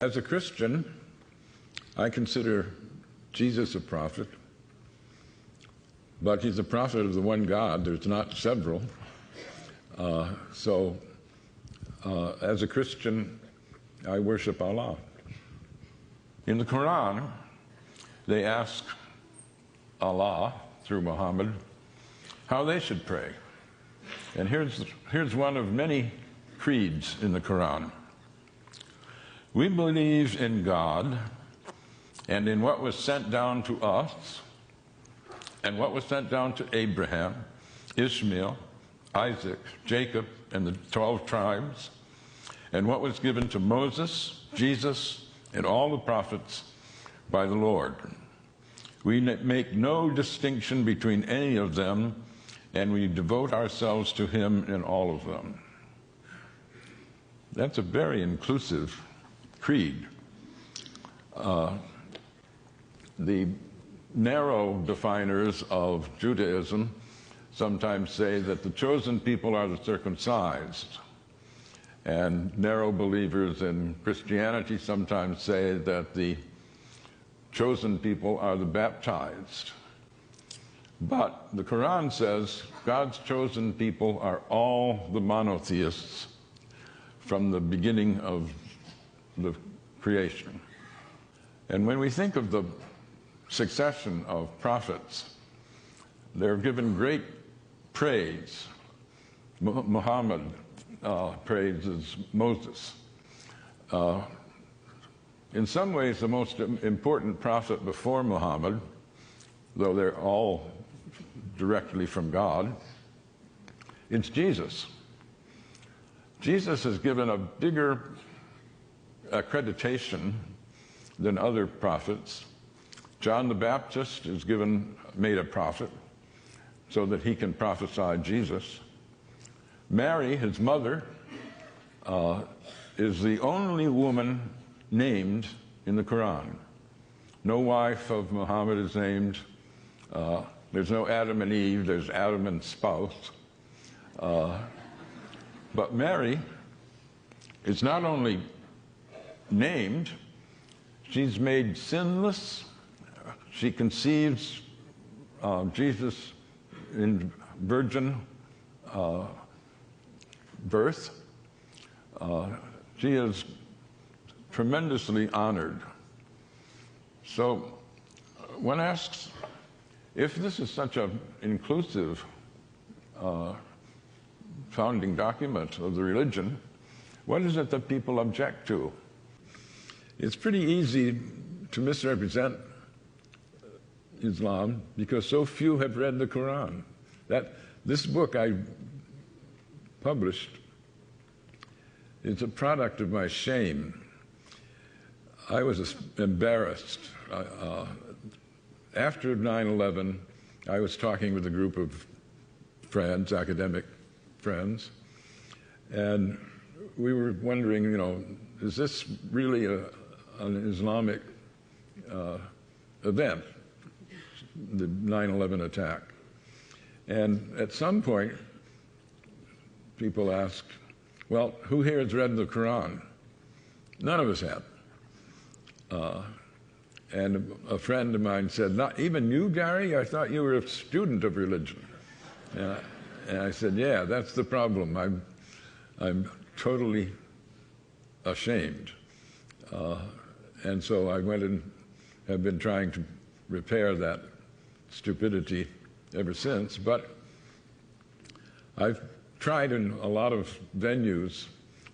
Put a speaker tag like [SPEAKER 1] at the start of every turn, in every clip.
[SPEAKER 1] As a Christian, I consider Jesus a prophet, but he's a prophet of the one God. There's not several. As a Christian, I worship Allah. In the Quran, they ask Allah, through Muhammad, how they should pray. And here's one of many creeds in the Quran. We believe in God and in what was sent down to us and what was sent down to Abraham, Ishmael, Isaac, Jacob, and the 12 tribes, and what was given to Moses, Jesus, and all the prophets by the Lord. We make no distinction between any of them, and we devote ourselves to him in all of them. That's a very inclusive creed. The narrow definers of Judaism sometimes say that the chosen people are the circumcised, and narrow believers in Christianity sometimes say that the chosen people are the baptized. But the Quran says God's chosen people are all the monotheists from the beginning of the creation. And when we think of the succession of prophets, they're given great praise. Muhammad praises Moses. In some ways, the most important prophet before Muhammad, though they're all directly from God, it's Jesus. Jesus is given a bigger accreditation than other prophets. John the Baptist is made a prophet so that he can prophesy Jesus. Mary, his mother, is the only woman named in the Quran. No wife of Muhammad is named. There's no Adam and Eve, there's Adam and spouse. But Mary is not only named, she's made sinless. She conceives Jesus in virgin birth. She is tremendously honored. So one asks, if this is such an inclusive founding document of the religion, what is it that people object to? It's pretty easy to misrepresent Islam because so few have read the Quran. This book I published is a product of my shame. I was embarrassed. After 9/11, I was talking with a group of friends, academic friends, and we were wondering, is this really an Islamic event, the 9/11 attack? And at some point, people asked, well, who here has read the Quran? None of us have. And a friend of mine said, not even you, Gary? I thought you were a student of religion. And I said, yeah, that's the problem. I'm totally ashamed. And so I went and have been trying to repair that stupidity ever since. But I've tried in a lot of venues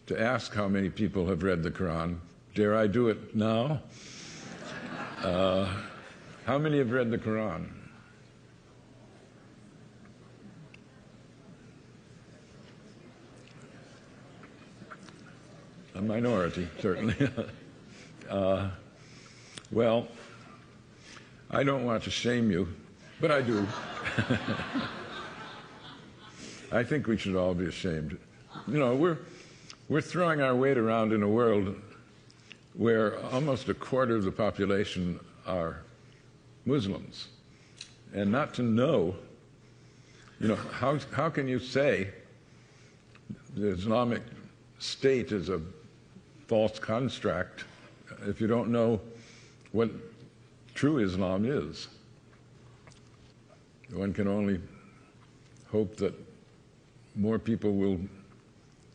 [SPEAKER 1] to ask how many people have read the Quran. Dare I do it now? How many have read the Quran? A minority, certainly. Well, I don't want to shame you, but I do. I think we should all be ashamed. We're throwing our weight around in a world where almost a quarter of the population are Muslims. And not to know, how can you say the Islamic State is a false construct if you don't know what true Islam is. One can only hope that more people will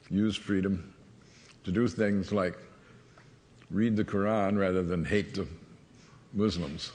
[SPEAKER 1] use freedom to do things like read the Quran rather than hate the Muslims.